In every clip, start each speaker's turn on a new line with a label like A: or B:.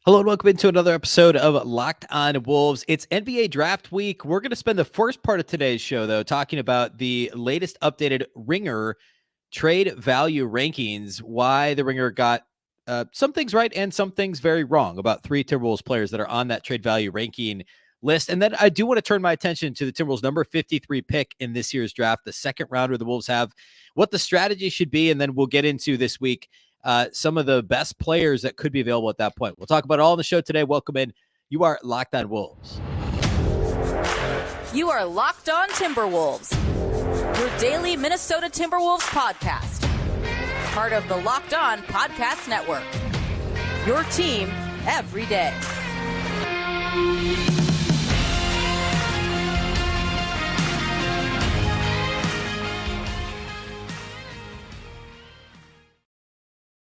A: Hello and welcome into another episode of Locked On Wolves. It's NBA draft week. We're going to spend the first part of today's show, though, talking about the latest updated Ringer trade value rankings, why the Ringer got some things right and some things very wrong about three Timberwolves players that are on that trade value ranking list. And then I do want to turn my attention to the Timberwolves number 53 pick in this year's draft, the second rounder the Wolves have, what the strategy should be, and then we'll get into this week some of the best players that could be available at that point. We'll talk about it all on the show today. Welcome in. You are Locked On Wolves.
B: You are Locked On Timberwolves, your daily Minnesota Timberwolves podcast. Part of the Locked On Podcast Network. Your team every day.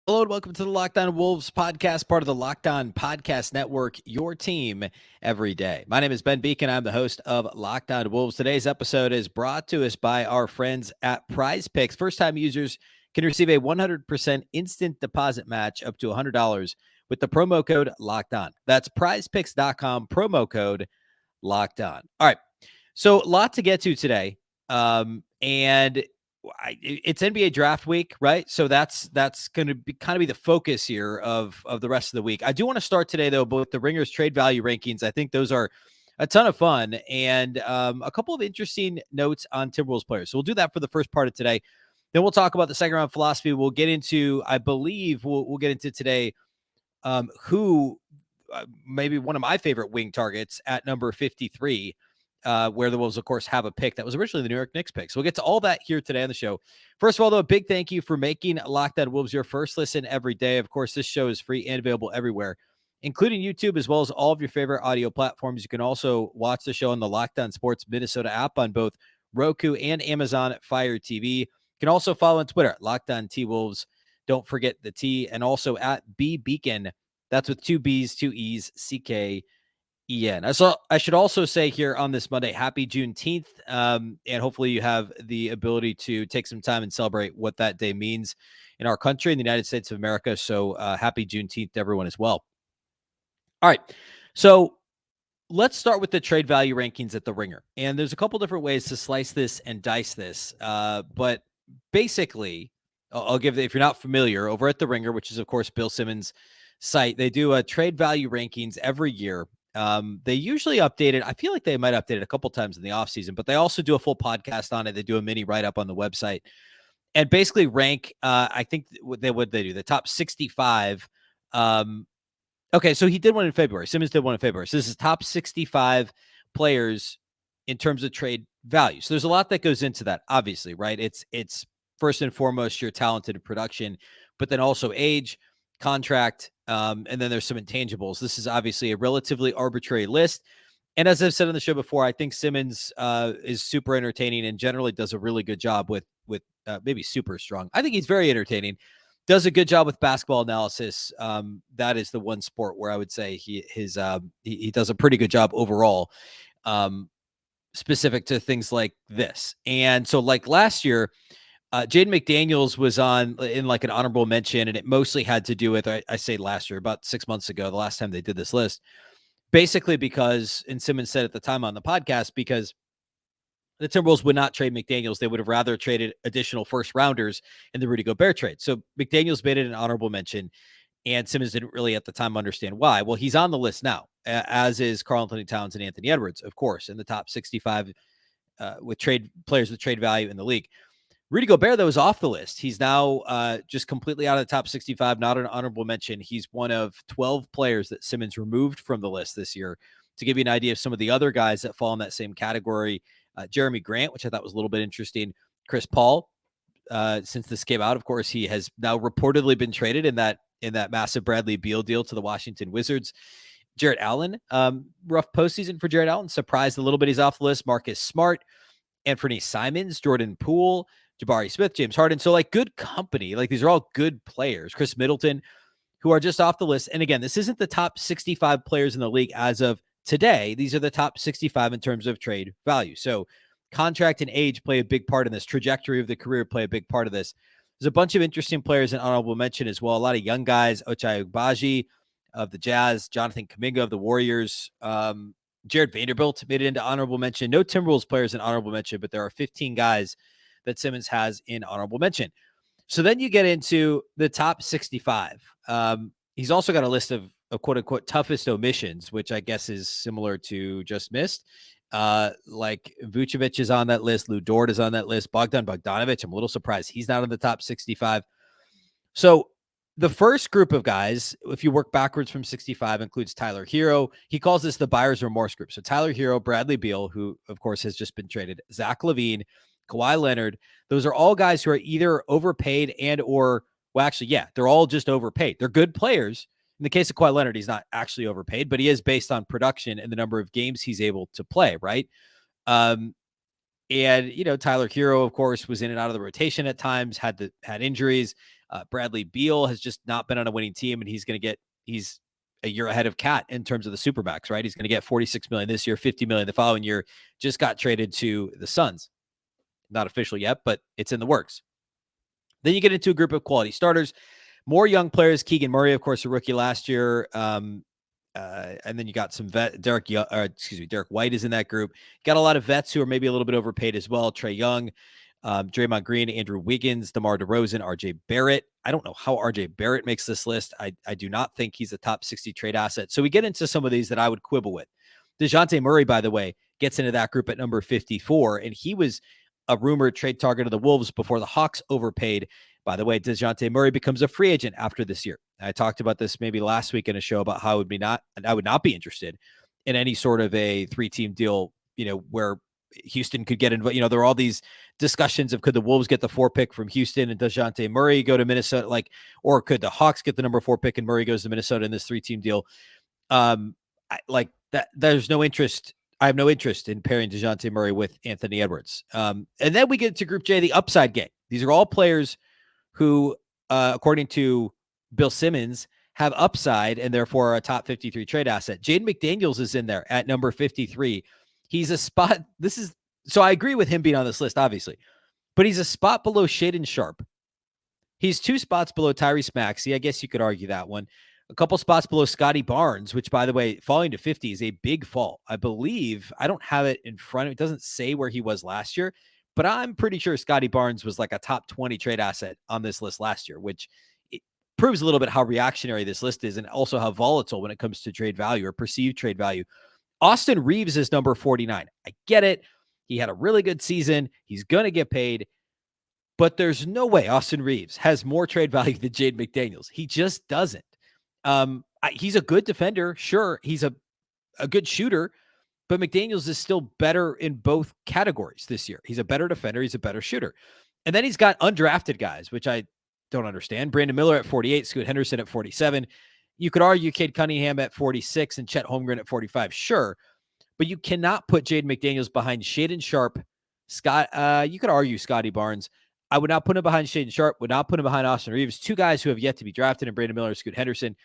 A: Hello and welcome to the Locked On Wolves podcast, part of the Locked On Podcast Network, your team every day. My name is Ben Beecken. I'm the host of Locked On Wolves. Today's episode is brought to us by our friends at PrizePicks. First-time users can receive a 100% instant deposit match up to $100 with the promo code Locked On. That's prizepicks.com, promo code Locked On. All right, so a lot to get to today, and it's NBA draft week, right? So that's going to be kind of be the focus here of the rest of the week. I do want to start today, though, with the Ringer's trade value rankings. I think those are a ton of fun and a couple of interesting notes on Timberwolves players. So we'll do that for the first part of today. Then we'll talk about the second round philosophy. We'll get into, I believe, we'll get into today who maybe one of my favorite wing targets at number 53. Where the Wolves, of course, have a pick that was originally the New York Knicks pick. So we'll get to all that here today on the show. First of all, though, a big thank you for making Locked On Wolves your first listen every day. Of course, this show is free and available everywhere, including YouTube, as well as all of your favorite audio platforms. You can also watch the show on the Locked On Sports Minnesota app on both Roku and Amazon Fire TV. You can also follow on Twitter at Locked On T Wolves. Don't forget the T, and also at Beecken. That's with two B's, two E's, CK. So I should also say here on this Monday, happy Juneteenth, and hopefully you have the ability to take some time and celebrate what that day means in our country, in the United States of America. So happy Juneteenth to everyone as well. All right, so let's start with the trade value rankings at the Ringer. And there's a couple different ways to slice this and dice this, but basically, I'll give, if you're not familiar, over at the Ringer, which is, of course, Bill Simmons' site, they do a trade value rankings every year. They usually update it. I feel like they might update it a couple times in the offseason, but they also do a full podcast on it. They do a mini write-up on the website and basically rank, I think what they do, the top 65. Okay, so he did one in February. Simmons did one in February. So this is top 65 players in terms of trade value. So there's a lot that goes into that, obviously, right? It's first and foremost your talented production, but then also age, contract, and then there's some intangibles. This is obviously a relatively arbitrary list. And as I've said on the show before, I think Simmons is super entertaining and generally does a really good job with maybe super strong. I think he's very entertaining, does a good job with basketball analysis. That is the one sport where I would say he does a pretty good job overall, specific to things like this. And so like last year, Jaden McDaniels was in like an honorable mention, and it mostly had to do with, I say last year, about 6 months ago, the last time they did this list, basically because, and Simmons said at the time on the podcast, because the Timberwolves would not trade McDaniels. They would have rather traded additional first rounders in the Rudy Gobert trade. So McDaniels made it an honorable mention, and Simmons didn't really at the time understand why. Well, he's on the list now, as is Karl-Anthony Towns and Anthony Edwards, of course, in the top 65 with players with trade value in the league. Rudy Gobert, though, is off the list. He's now just completely out of the top 65, not an honorable mention. He's one of 12 players that Simmons removed from the list this year. To give you an idea of some of the other guys that fall in that same category, Jeremy Grant, which I thought was a little bit interesting. Chris Paul, since this came out, of course, he has now reportedly been traded in that massive Bradley Beal deal to the Washington Wizards. Jarrett Allen, rough postseason for Jarrett Allen. Surprised a little bit he's off the list. Marcus Smart, Anthony Simons, Jordan Poole, Jabari Smith, James Harden. So like good company. Like these are all good players. Chris Middleton, who are just off the list. And again, this isn't the top 65 players in the league as of today. These are the top 65 in terms of trade value. So contract and age play a big part in this. Trajectory of the career play a big part of this. There's a bunch of interesting players in honorable mention as well. A lot of young guys, Ochai Agbaji, of the Jazz, Jonathan Kuminga of the Warriors, Jared Vanderbilt made it into honorable mention. No Timberwolves players in honorable mention, but there are 15 guys that Simmons has in honorable mention. So then you get into the top 65. He's also got a list of quote unquote toughest omissions, which I guess is similar to just missed. Like Vucevic is on that list. Lou Dort is on that list. Bogdan Bogdanovic, I'm a little surprised he's not in the top 65. So the first group of guys, if you work backwards from 65, includes Tyler Hero. He calls this the buyer's remorse group. So Tyler Hero, Bradley Beal, who of course has just been traded, Zach LaVine, Kawhi Leonard. Those are all guys who are either overpaid and or, well, actually, yeah, they're all just overpaid. They're good players. In the case of Kawhi Leonard, he's not actually overpaid, but he is based on production and the number of games he's able to play, right? And, Tyler Hero, of course, was in and out of the rotation at times, had injuries. Bradley Beal has just not been on a winning team, and he's a year ahead of Cat in terms of the Supermax, right? He's going to get $46 million this year, $50 million the following year. Just got traded to the Suns. Not official yet, but it's in the works. Then you get into a group of quality starters, more young players. Keegan Murray, of course, a rookie last year. And then you got some Derek White is in that group. Got a lot of vets who are maybe a little bit overpaid as well. Trae Young, Draymond Green, Andrew Wiggins, DeMar DeRozan, RJ Barrett. I don't know how RJ Barrett makes this list. I do not think he's a top 60 trade asset. So we get into some of these that I would quibble with. DeJounte Murray, by the way, gets into that group at number 54, and he was a rumored trade target of the Wolves before the Hawks overpaid. By the way, DeJounte Murray becomes a free agent after this year. I talked about this maybe last week in a show about how I would not be interested in any sort of a 3-team deal, where Houston could get involved. There are all these discussions of could the Wolves get the 4 pick from Houston and DeJounte Murray go to Minnesota, or could the Hawks get the number 4 pick and Murray goes to Minnesota in this 3-team deal? There's no interest. I have no interest in pairing DeJounte Murray with Anthony Edwards. And then we get to Group J, the upside game. These are all players who, according to Bill Simmons, have upside and therefore are a top 53 trade asset. Jaden McDaniels is in there at number 53. He's a spot. So I agree with him being on this list, obviously, but he's a spot below Shaedon Sharpe. He's 2 spots below Tyrese Maxey. I guess you could argue that one. A couple spots below Scotty Barnes, which, by the way, falling to 50 is a big fall. I believe, I don't have it in front of me. It doesn't say where he was last year, but I'm pretty sure Scotty Barnes was like a top 20 trade asset on this list last year, which it proves a little bit how reactionary this list is and also how volatile when it comes to trade value or perceived trade value. Austin Reeves is number 49. I get it. He had a really good season. He's going to get paid. But there's no way Austin Reeves has more trade value than Jaden McDaniels. He just doesn't. He's a good defender. Sure. He's a good shooter, but McDaniels is still better in both categories this year. He's a better defender. He's a better shooter. And then he's got undrafted guys, which I don't understand. Brandon Miller at 48, Scoot Henderson at 47. You could argue Cade Cunningham at 46 and Chet Holmgren at 45. Sure. But you cannot put Jaden McDaniels behind Shaedon Sharpe. You could argue Scotty Barnes. I would not put him behind Shaedon Sharpe, would not put him behind Austin Reeves, 2 guys who have yet to be drafted, and Brandon Miller, Scoot Henderson.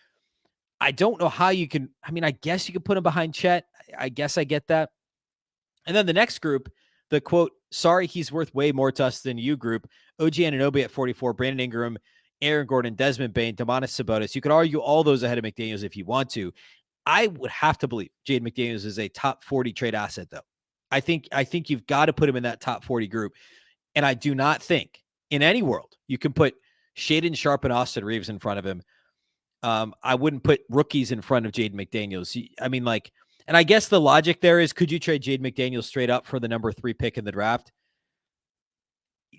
A: I don't know how you can, I guess you could put him behind Chet. I guess I get that. And then the next group, the quote, sorry, he's worth way more to us than you group, OG Anunoby at 44, Brandon Ingram, Aaron Gordon, Desmond Bane, Domantas Sabonis. You could argue all those ahead of McDaniels if you want to. I would have to believe Jaden McDaniels is a top 40 trade asset, though. I think you've got to put him in that top 40 group. And I do not think in any world you can put Shaedon Sharpe and Austin Reeves in front of him. I wouldn't put rookies in front of Jaden McDaniels. And I guess the logic there is, could you trade Jaden McDaniels straight up for the number 3 pick in the draft?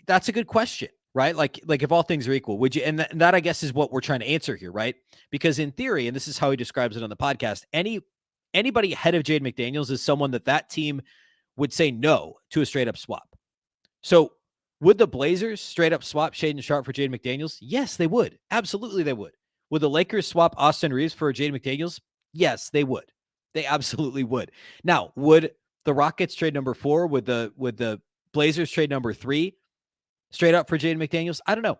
A: That's a good question, right? Like if all things are equal, would you? And that I guess is what we're trying to answer here, right? Because in theory, and this is how he describes it on the podcast, anybody ahead of Jaden McDaniels is someone that team would say no to a straight up swap. So would the Blazers straight up swap Shaedon Sharpe for Jaden McDaniels? Yes, they would. Absolutely, they would. Would the Lakers swap Austin Reeves for Jaden McDaniels? Yes, they would. They absolutely would. Now, would the Rockets trade number 4? Would the Blazers trade number 3 straight up for Jaden McDaniels? I don't know.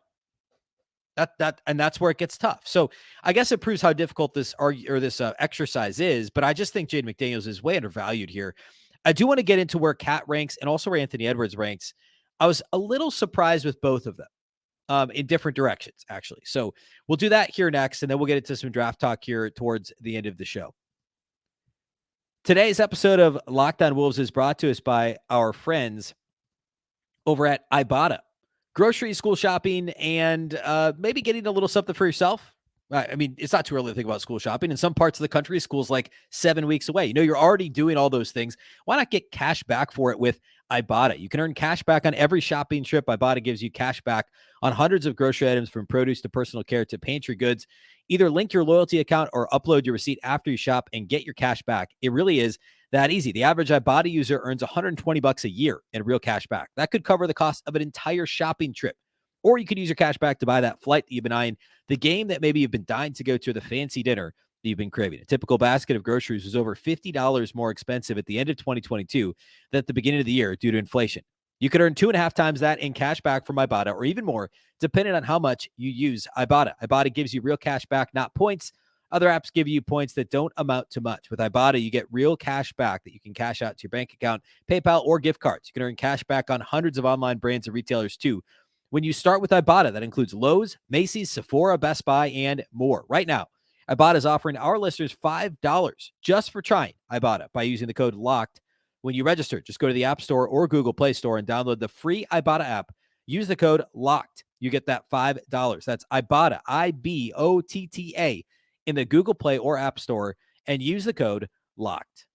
A: And that's where it gets tough. So I guess it proves how difficult this exercise is. But I just think Jaden McDaniels is way undervalued here. I do want to get into where Cat ranks and also where Anthony Edwards ranks. I was a little surprised with both of them. in different directions, actually. So we'll do that here next, and then we'll get into some draft talk here towards the end of the show. Today's episode of Locked On Wolves is brought to us by our friends over at Ibotta. Grocery, school shopping, and maybe getting a little something for yourself. I mean, it's not too early to think about school shopping. In some parts of the country, school's like 7 weeks away. You know, you're already doing all those things. Why not get cash back for it with Ibotta? You can earn cash back on every shopping trip. Ibotta gives you cash back on hundreds of grocery items, from produce to personal care to pantry goods. Either link your loyalty account or upload your receipt after you shop and get your cash back. It really is that easy. The average Ibotta user earns $120 a year in real cash back. That could cover the cost of an entire shopping trip. Or you could use your cash back to buy that flight that you've been eyeing, the game that maybe you've been dying to go to, the fancy dinner that you've been craving. A typical basket of groceries was over $50 more expensive at the end of 2022 than at the beginning of the year due to inflation. You could earn 2.5 times that in cash back from Ibotta, or even more, depending on how much you use Ibotta. Ibotta gives you real cash back, not points. Other apps give you points that don't amount to much. With Ibotta, you get real cash back that you can cash out to your bank account, PayPal, or gift cards. You can earn cash back on hundreds of online brands and retailers too. When you start with Ibotta, that includes Lowe's, Macy's, Sephora, Best Buy, and more. Right now, Ibotta is offering our listeners $5 just for trying Ibotta by using the code LOCKED when you register. Just go to the App Store or Google Play Store and download the free Ibotta app. Use the code LOCKED. You get that $5. That's Ibotta, Ibotta, in the Google Play or App Store, and use the code LOCKED.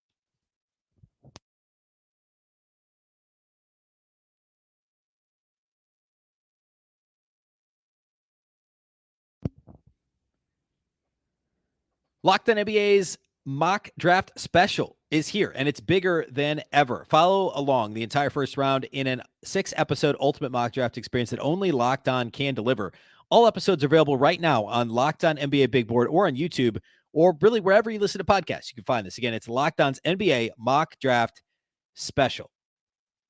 A: Locked On NBA's mock draft special is here, and it's bigger than ever. Follow along the entire first round in an 6-episode ultimate mock draft experience that only Locked On can deliver. All episodes are available right now on Locked On NBA Big Board or on YouTube, or really wherever you listen to podcasts. You can find this. Again, it's Locked On's NBA mock draft special.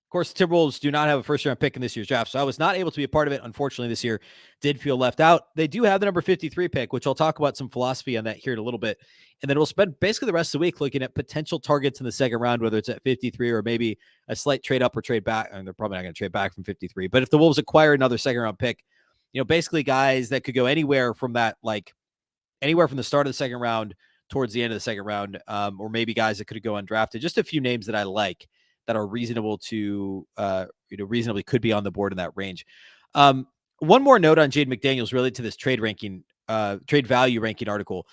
A: Of course, the Timberwolves do not have a first-round pick in this year's draft, so I was not able to be a part of it. Unfortunately, this year did feel left out. They do have the number 53 pick, which I'll talk about some philosophy on that here in a little bit. And then we'll spend basically the rest of the week looking at potential targets in the second round, whether it's at 53 or maybe a slight trade up or trade back. And they're probably not going to trade back from 53. But if the Wolves acquire another second-round pick, you know, basically guys that could go anywhere from that, like anywhere from the start of the second round towards the end of the second round, or maybe guys that could go undrafted. Just a few names that I like that are reasonable to, reasonably could be on the board in that range. One more note on Jaden McDaniels related to this trade value ranking article.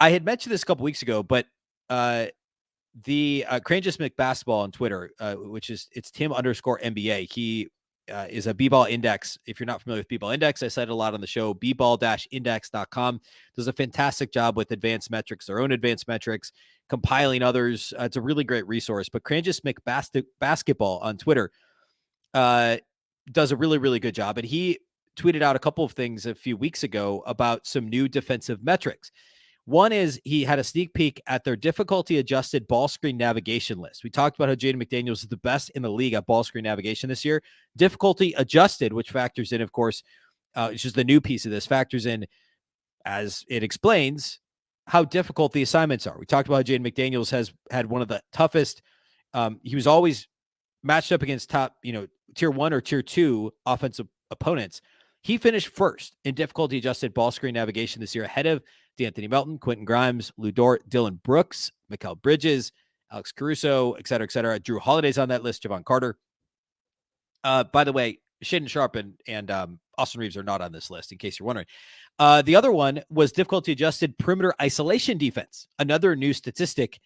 A: I had mentioned this a couple weeks ago, but the Crangus McBasketball on Twitter, which is it's Tim_NBA. He is a B-ball index. If you're not familiar with B-ball index, I cited a lot on the show. bball-index.com does a fantastic job with advanced metrics, their own advanced metrics, compiling others. It's a really great resource. But Crangus McBasketball on Twitter does a really, really good job. And he tweeted out a couple of things a few weeks ago about some new defensive metrics. One is he had a sneak peek at their difficulty-adjusted ball screen navigation list. We talked about how Jaden McDaniels is the best in the league at ball screen navigation this year. Difficulty-adjusted, which factors in, of course, it's just the new piece of this, factors in, as it explains, how difficult the assignments are. We talked about how Jaden McDaniels has had one of the toughest. He was always matched up against top, tier 1 or tier 2 offensive opponents. He finished first in difficulty-adjusted ball screen navigation this year, ahead of D'Anthony Melton, Quentin Grimes, Lou Dort, Dylan Brooks, Mikal Bridges, Alex Caruso, et cetera, et cetera. Drew Holiday's on that list, Javon Carter. By the way, Shaedon Sharpe and Austin Reeves are not on this list, in case you're wondering. The other one was difficulty-adjusted perimeter isolation defense, another new statistic.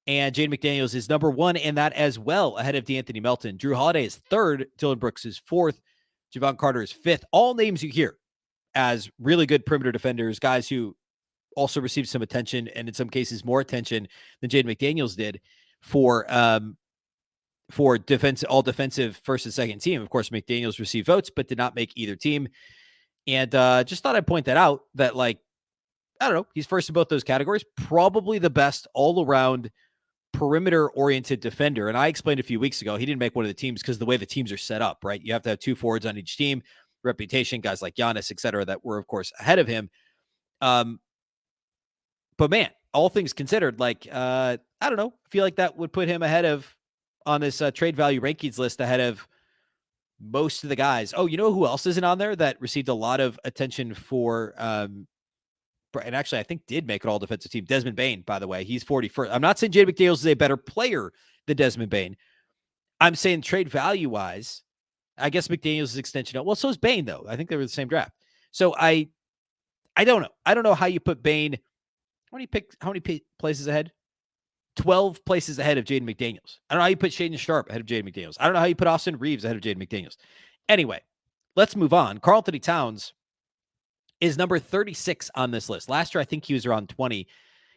A: And Jaden McDaniels is number 1 in that as well, ahead of D'Anthony Melton. Drew Holiday is 3rd. Dylan Brooks is 4th. Javon Carter is 5th. All names you hear as really good perimeter defenders, guys who also received some attention, and in some cases more attention than Jaden McDaniels did for defense, all defensive first and second team. Of course, McDaniels received votes, but did not make either team. And just thought I'd point that out, that I don't know, he's first in both those categories, probably the best all around perimeter-oriented defender. And I explained a few weeks ago, he didn't make one of the teams because the way the teams are set up, right? You have to have 2 forwards on each team, reputation, guys like Giannis, et cetera, that were, of course, ahead of him. But man, all things considered, I don't know, feel like that would put him ahead of, on this trade value rankings list, ahead of most of the guys. Oh, you know who else isn't on there that received a lot of attention for, and actually I think did make it all defensive team? Desmond Bane, by the way. He's 41st. I'm not saying Jaden McDaniels is a better player than Desmond Bane. I'm saying trade value-wise, I guess McDaniels' extension. Well, so is Bane, though. I think they were the same draft. So I don't know. I don't know how you put Bane. How many places ahead? 12 places ahead of Jaden McDaniels. I don't know how you put Shaden Sharp ahead of Jaden McDaniels. I don't know how you put Austin Reeves ahead of Jaden McDaniels. Anyway, let's move on. Karl-Anthony Towns is number 36 on this list. Last year, I think he was around 20.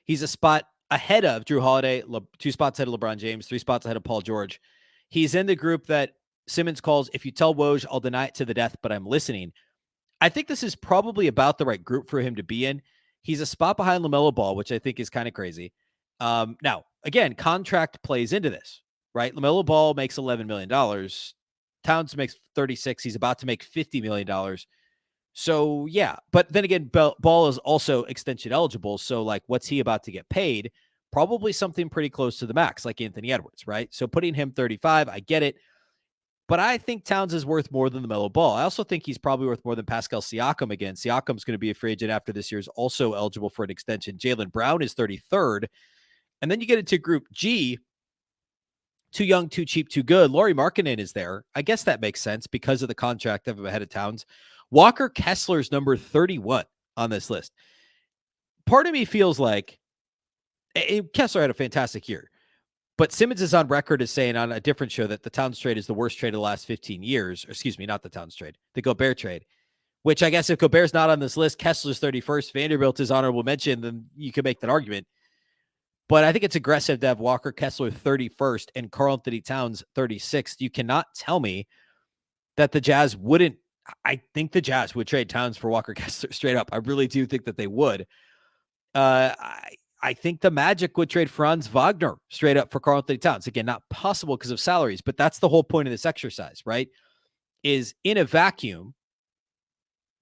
A: He's a spot ahead of Drew Holiday, 2 spots ahead of LeBron James, 3 spots ahead of Paul George. He's in the group that Simmons calls, if you tell Woj, I'll deny it to the death, but I'm listening. I think this is probably about the right group for him to be in. He's a spot behind LaMelo Ball, which I think is kind of crazy. Now, again, contract plays into this, right? LaMelo Ball makes $11 million. Towns makes 36. He's about to make $50 million. So, yeah. But then again, Ball is also extension eligible. So, like, what's he about to get paid? Probably something pretty close to the max, like Anthony Edwards, right? So putting him 35, I get it. But I think Towns is worth more than the LaMelo Ball. I also think he's probably worth more than Pascal Siakam again. Siakam's going to be a free agent after this year, is also eligible for an extension. Jaylen Brown is 33rd. And then you get into Group G, too young, too cheap, too good. Lauri Markkanen is there. I guess that makes sense because of the contract of him ahead of Towns. Walker Kessler's number 31 on this list. Part of me feels like Kessler had a fantastic year. But Simmons is on record as saying on a different show that the Towns trade is the worst trade of the last 15 years. Or excuse me, not the Towns trade, the Gobert trade, which I guess if Gobert's not on this list, Kessler's 31st, Vanderbilt is honorable mention, then you can make that argument. But I think it's aggressive to have Walker Kessler 31st and Karl-Anthony Towns 36th. You cannot tell me that the Jazz wouldn't. I think the Jazz would trade Towns for Walker Kessler straight up. I really do think that they would. I think the Magic would trade Franz Wagner straight up for Karl-Anthony Towns. Again, not possible because of salaries, but that's the whole point of this exercise, right? Is in a vacuum,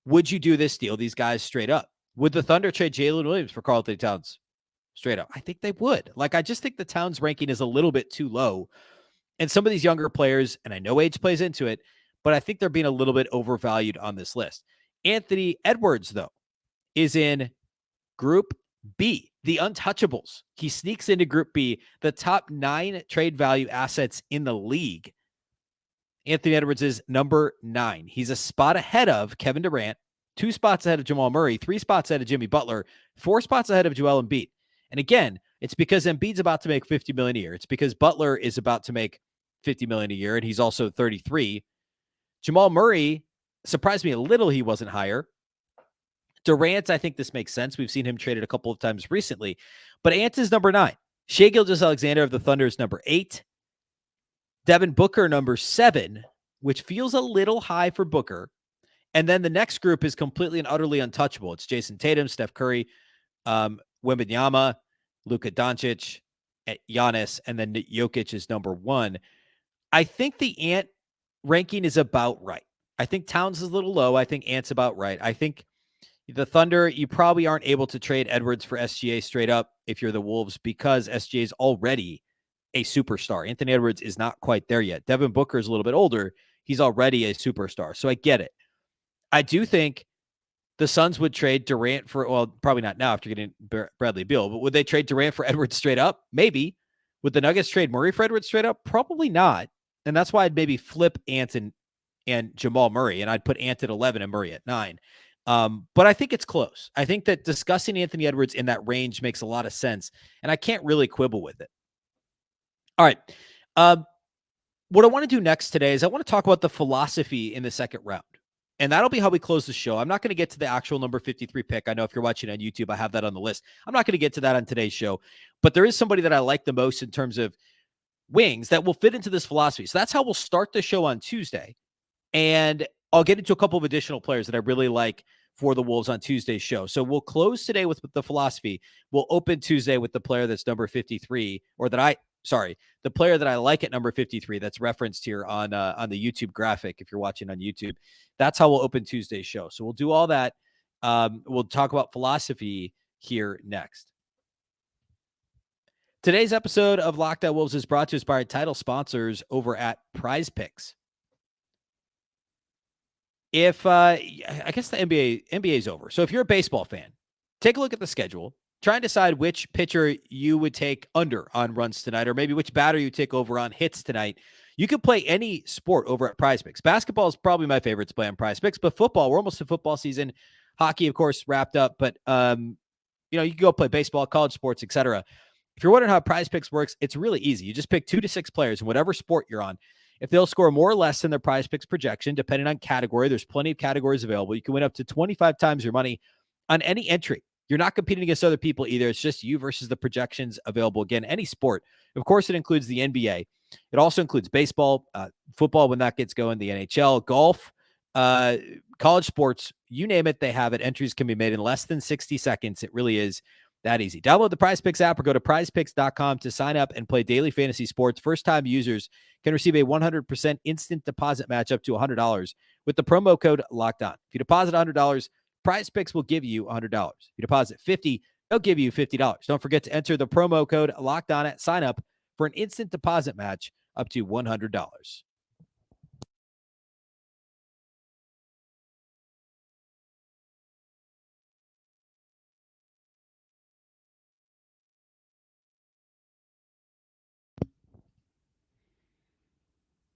A: would you do this deal, these guys straight up? Would the Thunder trade Jalen Williams for Karl-Anthony Towns straight up? I think they would. Like, I just think the Towns ranking is a little bit too low. And some of these younger players, and I know age plays into it, but I think they're being a little bit overvalued on this list. Anthony Edwards, though, is in Group B, the untouchables. He sneaks into Group B, the top 9 trade value assets in the league. Anthony Edwards is number 9. He's a spot ahead of Kevin Durant, 2 spots ahead of Jamal Murray, 3 spots ahead of Jimmy Butler, 4 spots ahead of Joel Embiid. And again, it's because Embiid's about to make $50 million a year. It's because Butler is about to make $50 million a year, and he's also 33. Jamal Murray surprised me a little he wasn't higher. Durant, I think this makes sense. We've seen him traded a couple of times recently. But Ant is number 9. Shai Gilgeous-Alexander of the Thunder is number 8. Devin Booker, number 7, which feels a little high for Booker. And then the next group is completely and utterly untouchable. It's Jason Tatum, Steph Curry, Wembanyama, Luka Doncic, Giannis, and then Jokic is number 1. I think the Ant ranking is about right. I think Towns is a little low. I think Ant's about right. I think the Thunder, you probably aren't able to trade Edwards for SGA straight up if you're the Wolves because SGA is already a superstar. Anthony Edwards is not quite there yet. Devin Booker is a little bit older. He's already a superstar. So I get it. I do think the Suns would trade Durant for, well, probably not now after getting Bradley Beal, but would they trade Durant for Edwards straight up? Maybe. Would the Nuggets trade Murray for Edwards straight up? Probably not. And that's why I'd maybe flip Ant and Jamal Murray, and I'd put Ant at 11 and Murray at 9. But I think it's close. I think that discussing Anthony Edwards in that range makes a lot of sense, and I can't really quibble with it. All right. What I want to do next today is I want to talk about the philosophy in the second round, and that'll be how we close the show. I'm not going to get to the actual number 53 pick. I know if you're watching on YouTube, I have that on the list. I'm not going to get to that on today's show, but there is somebody that I like the most in terms of wings that will fit into this philosophy. So that's how we'll start the show on Tuesday. And I'll get into a couple of additional players that I really like for the Wolves on Tuesday's show. So we'll close today with the philosophy. We'll open Tuesday with the player that's number 53, or the player that I like at number 53 that's referenced here on the YouTube graphic if you're watching on YouTube. That's how we'll open Tuesday's show. So we'll do all that. We'll talk about philosophy here next. Today's episode of Locked On Wolves is brought to us by our title sponsors over at PrizePicks. if I guess the NBA is over. So if you're a baseball fan, take a look at the schedule. Try and decide which pitcher you would take under on runs tonight, or maybe which batter you take over on hits tonight. You could play any sport over at PrizePicks. Basketball is probably my favorite to play on PrizePicks, but football, we're almost in football season. Hockey, of course, wrapped up, but you can go play baseball, college sports, etc. If you're wondering how PrizePicks works, it's really easy. You just pick 2 to 6 players in whatever sport you're on. If they'll score more or less than their PrizePicks projection, depending on category, there's plenty of categories available. You can win up to 25 times your money on any entry. You're not competing against other people either. It's just you versus the projections available. Again, any sport. Of course, it includes the NBA. It also includes baseball, football when that gets going, the NHL, golf, college sports, you name it, they have it. Entries can be made in less than 60 seconds. It really is that easy. Download the PrizePicks app or go to prizepicks.com to sign up and play daily fantasy sports. First-time users can receive a 100% instant deposit match up to $100 with the promo code LOCKEDON. If you deposit $100, PrizePicks will give you $100. If you deposit $50, they'll give you $50. Don't forget to enter the promo code LOCKEDON at sign up for an instant deposit match up to $100.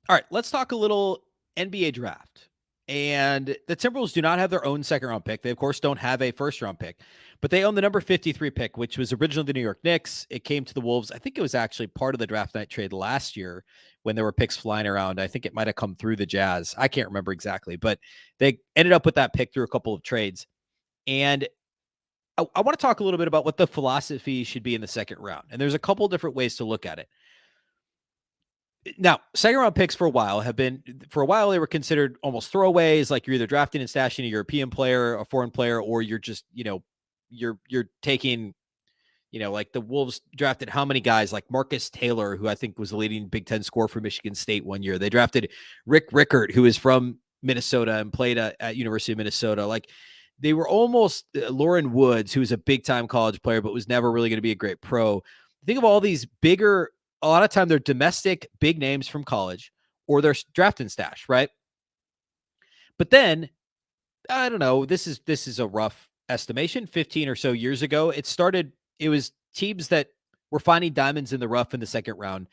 A: All right, let's talk a little NBA draft. And the Timberwolves do not have their own second round pick. They, of course, don't have a first round pick, but they own the number 53 pick, which was originally the New York Knicks. It came to the Wolves. I think it was actually part of the draft night trade last year when there were picks flying around. I think it might have come through the Jazz. I can't remember exactly, but they ended up with that pick through a couple of trades. And I want to talk a little bit about what the philosophy should be in the second round. And there's a couple different ways to look at it. Now, second round picks for a while they were considered almost throwaways. Like you're either drafting and stashing a European player, a foreign player, or you're just, you're taking, like the Wolves drafted how many guys like Marcus Taylor, who I think was the leading Big Ten scorer for Michigan State one year. They drafted Rick Rickard, who is from Minnesota and played at University of Minnesota. Like they were almost Lauren Woods, who was a big time college player, but was never really going to be a great pro. Think of all these bigger, a lot of time they're domestic big names from college or they're draft and stash, right? But then I don't know, this is a rough estimation. 15 or so years ago, it was teams that were finding diamonds in the rough in the second round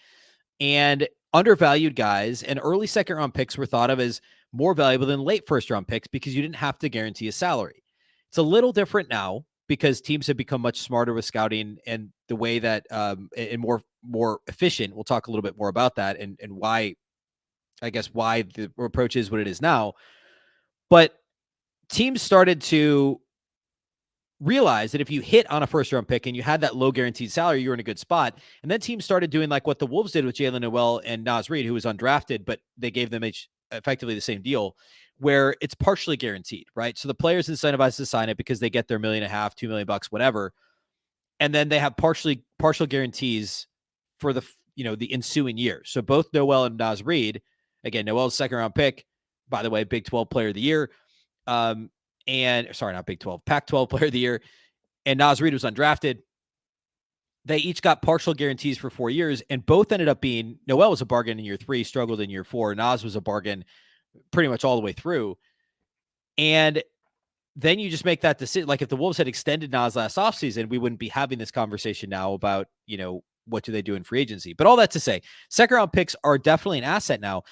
A: and undervalued guys, and early second round picks were thought of as more valuable than late first round picks because you didn't have to guarantee a salary. It's a little different now because teams have become much smarter with scouting and the way that and more efficient. We'll talk a little bit more about that and why why the approach is what it is now. But teams started to realize that if you hit on a first round pick and you had that low guaranteed salary, you were in a good spot. And then teams started doing like what the Wolves did with Jalen Noel and Naz Reid, who was undrafted, but they gave them effectively the same deal where it's partially guaranteed, right? So the players incentivized to sign it because they get their $1.5 million, $2 million, whatever. And then they have partial guarantees for the ensuing year. So both Noel and Naz Reid, again, Noel's second round pick, by the way, Big 12 player of the year. And sorry, not Big 12, Pac-12 player of the year. And Naz Reid was undrafted. They each got partial guarantees for 4 years, and both ended up being, Noel was a bargain in year 3, struggled in year 4. Naz was a bargain pretty much all the way through. And then you just make that decision. Like if the Wolves had extended Naz last offseason, we wouldn't be having this conversation now about, what do they do in free agency? But all that to say, second round picks are definitely an asset now.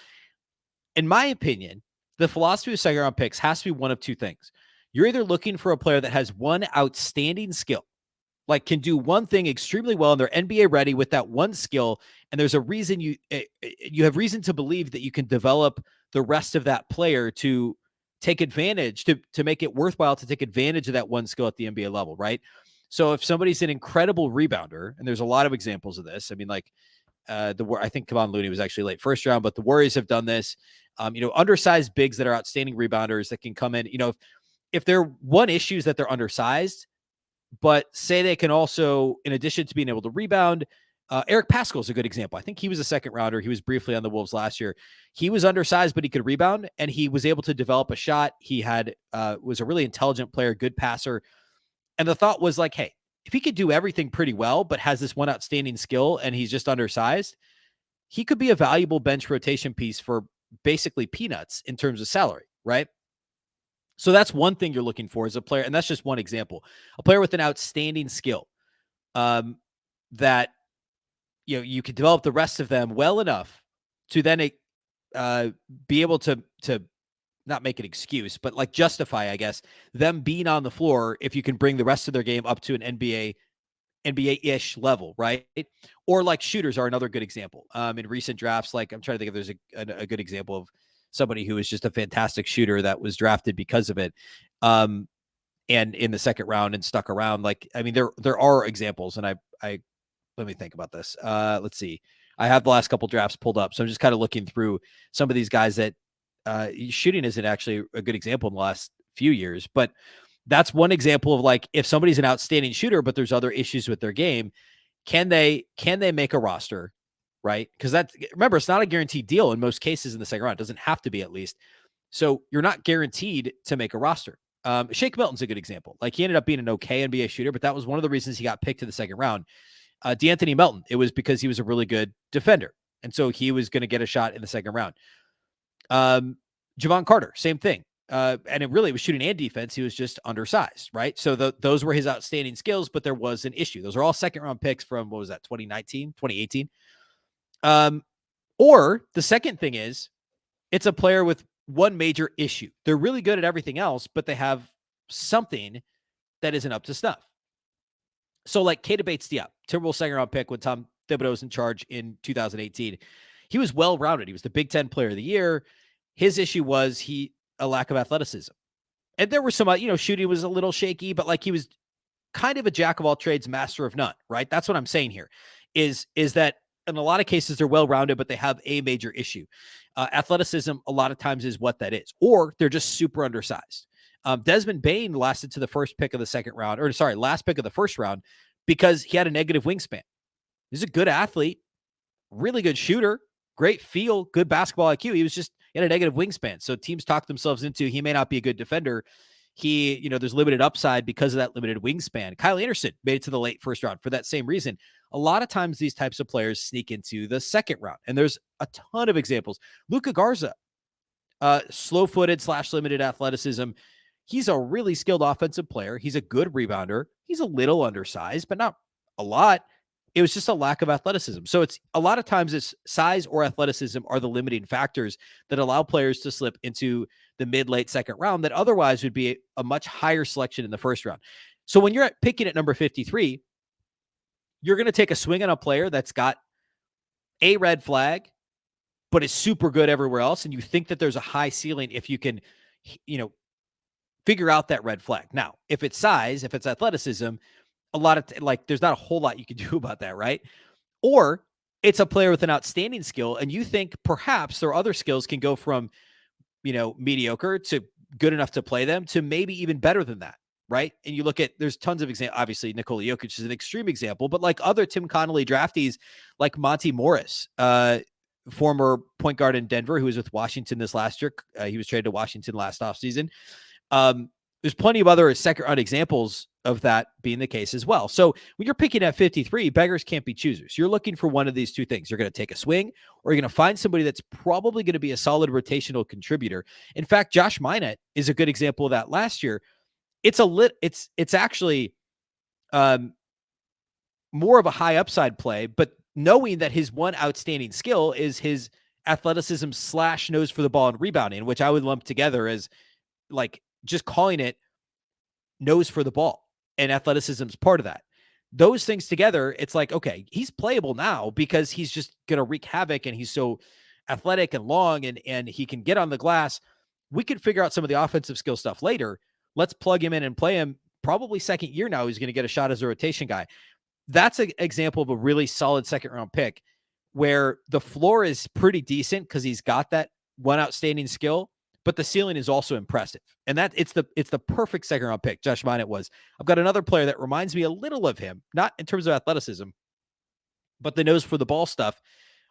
A: In my opinion, the philosophy of second round picks has to be one of two things. You're either looking for a player that has one outstanding skill, like can do one thing extremely well and they're NBA ready with that one skill. And there's a reason you have reason to believe that you can develop the rest of that player to take advantage, to make it worthwhile to take advantage of that one skill at the NBA level, right? So if somebody's an incredible rebounder, and there's a lot of examples of this, I mean, like I think Kevon Looney was actually late first round, but the Warriors have done this. Undersized bigs that are outstanding rebounders that can come in. If their one issue is that they're undersized, but say they can also, in addition to being able to rebound, Eric Paschall is a good example. I think he was a second rounder. He was briefly on the Wolves last year. He was undersized, but he could rebound, and he was able to develop a shot. He was a really intelligent player, good passer. And the thought was like, hey, if he could do everything pretty well, but has this one outstanding skill and he's just undersized, he could be a valuable bench rotation piece for basically peanuts in terms of salary, right? So that's one thing you're looking for as a player, and that's just one example. A player with an outstanding skill that you can develop the rest of them well enough to then be able to not make an excuse, but like justify, I guess, them being on the floor if you can bring the rest of their game up to an NBA-ish level, right? Or like shooters are another good example. In recent drafts, like I'm trying to think if there's a good example of somebody who is just a fantastic shooter that was drafted because of it. And in the second round and stuck around. Like, I mean, there are examples, and I let me think about this. Let's see. I have the last couple drafts pulled up, so I'm just kind of looking through some of these guys that shooting isn't actually a good example in the last few years, but that's one example of like if somebody's an outstanding shooter, but there's other issues with their game, can they make a roster, right? Because remember, it's not a guaranteed deal in most cases in the second round. It doesn't have to be at least. So you're not guaranteed to make a roster. Shake Milton's a good example. Like he ended up being an okay NBA shooter, but that was one of the reasons he got picked in the second round. D'Anthony Melton, it was because he was a really good defender. And so he was going to get a shot in the second round. Javon Carter, same thing. And it really was shooting and defense. He was just undersized, right? So those were his outstanding skills, but there was an issue. Those are all second round picks from, what was that, 2019, 2018? Or the second thing is it's a player with one major issue. They're really good at everything else, but they have something that isn't up to snuff. So like Keita Bates-Diop, Timberwolves second round pick when Tom Thibodeau was in charge in 2018. He was well-rounded. He was the Big Ten player of the year. His issue was a lack of athleticism. And there were some, shooting was a little shaky, but like he was kind of a jack of all trades, master of none, right? That's what I'm saying here is that in a lot of cases they're well-rounded, but they have a major issue. Athleticism a lot of times is what that is, or they're just super undersized. Desmond Bane lasted to the last pick of the first round because he had a negative wingspan. He's a good athlete, really good shooter, great feel, good basketball IQ. He had a negative wingspan. So teams talk themselves into he may not be a good defender. There's limited upside because of that limited wingspan. Kyle Anderson made it to the late first round for that same reason. A lot of times these types of players sneak into the second round, and there's a ton of examples. Luka Garza, slow-footed / limited athleticism. He's a really skilled offensive player. He's a good rebounder. He's a little undersized, but not a lot. It was just a lack of athleticism. So it's a lot of times it's size or athleticism are the limiting factors that allow players to slip into the mid-late second round that otherwise would be a much higher selection in the first round. So when you're picking at number 53, you're going to take a swing on a player that's got a red flag, but is super good everywhere else. And you think that there's a high ceiling if you can, figure out that red flag. Now, if it's size, if it's athleticism, there's not a whole lot you can do about that, right? Or it's a player with an outstanding skill, and you think perhaps their other skills can go from, mediocre to good enough to play them to maybe even better than that, right? And you look at, there's tons of examples. Obviously, Nikola Jokic is an extreme example, but like other Tim Connolly draftees, like Monty Morris, former point guard in Denver, who was with Washington this last year. He was traded to Washington last offseason. There's plenty of other second round examples of that being the case as well. So when you're picking at 53, beggars can't be choosers. You're looking for one of these two things. You're going to take a swing, or you're going to find somebody that's probably going to be a solid rotational contributor. In fact, Josh Minott is a good example of that last year. It's actually more of a high upside play, but knowing that his one outstanding skill is his athleticism / nose for the ball and rebounding, which I would lump together as like just calling it nose for the ball, and athleticism is part of that. Those things together, it's like, okay, he's playable now because he's just going to wreak havoc and he's so athletic and long and he can get on the glass. We could figure out some of the offensive skill stuff later. Let's plug him in and play him probably second year now. He's going to get a shot as a rotation guy. That's an example of a really solid second round pick where the floor is pretty decent because he's got that one outstanding skill, but the ceiling is also impressive. And that it's the perfect second round pick. Josh Minott was. I've got another player that reminds me a little of him, not in terms of athleticism, but the nose for the ball stuff.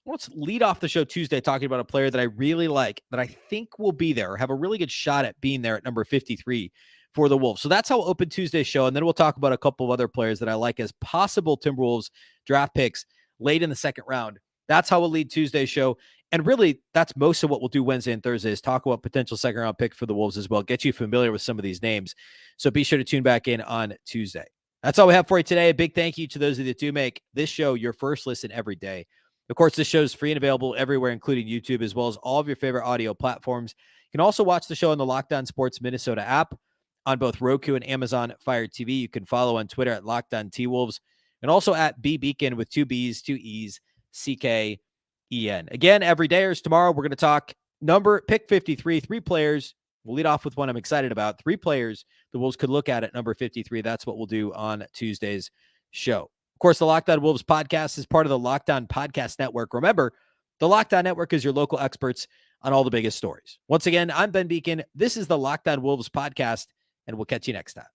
A: Let's lead off the show Tuesday talking about a player that I really like, that I think will be there or have a really good shot at being there at number 53 for the Wolves. So that's how we'll open Tuesday's show. And then we'll talk about a couple of other players that I like as possible Timberwolves draft picks late in the second round. That's how we'll lead Tuesday's show. And really, that's most of what we'll do Wednesday and Thursday is talk about potential second round pick for the Wolves as well, get you familiar with some of these names. So be sure to tune back in on Tuesday. That's all we have for you today. A big thank you to those of you that do make this show your first listen every day. Of course, this show is free and available everywhere, including YouTube, as well as all of your favorite audio platforms. You can also watch the show on the Locked On Sports Minnesota app on both Roku and Amazon Fire TV. You can follow on Twitter at Locked On T-Wolves and also at Beecken with 2 B's, 2 E's, CKEN. Again, every day or tomorrow, we're going to talk pick 53, 3 players. We'll lead off with one I'm excited about. 3 players the Wolves could look at number 53. That's what we'll do on Tuesday's show. Of course, the Locked On Wolves podcast is part of the Locked On Podcast Network. Remember, the Locked On Network is your local experts on all the biggest stories. Once again, I'm Ben Beecken. This is the Locked On Wolves podcast, and we'll catch you next time.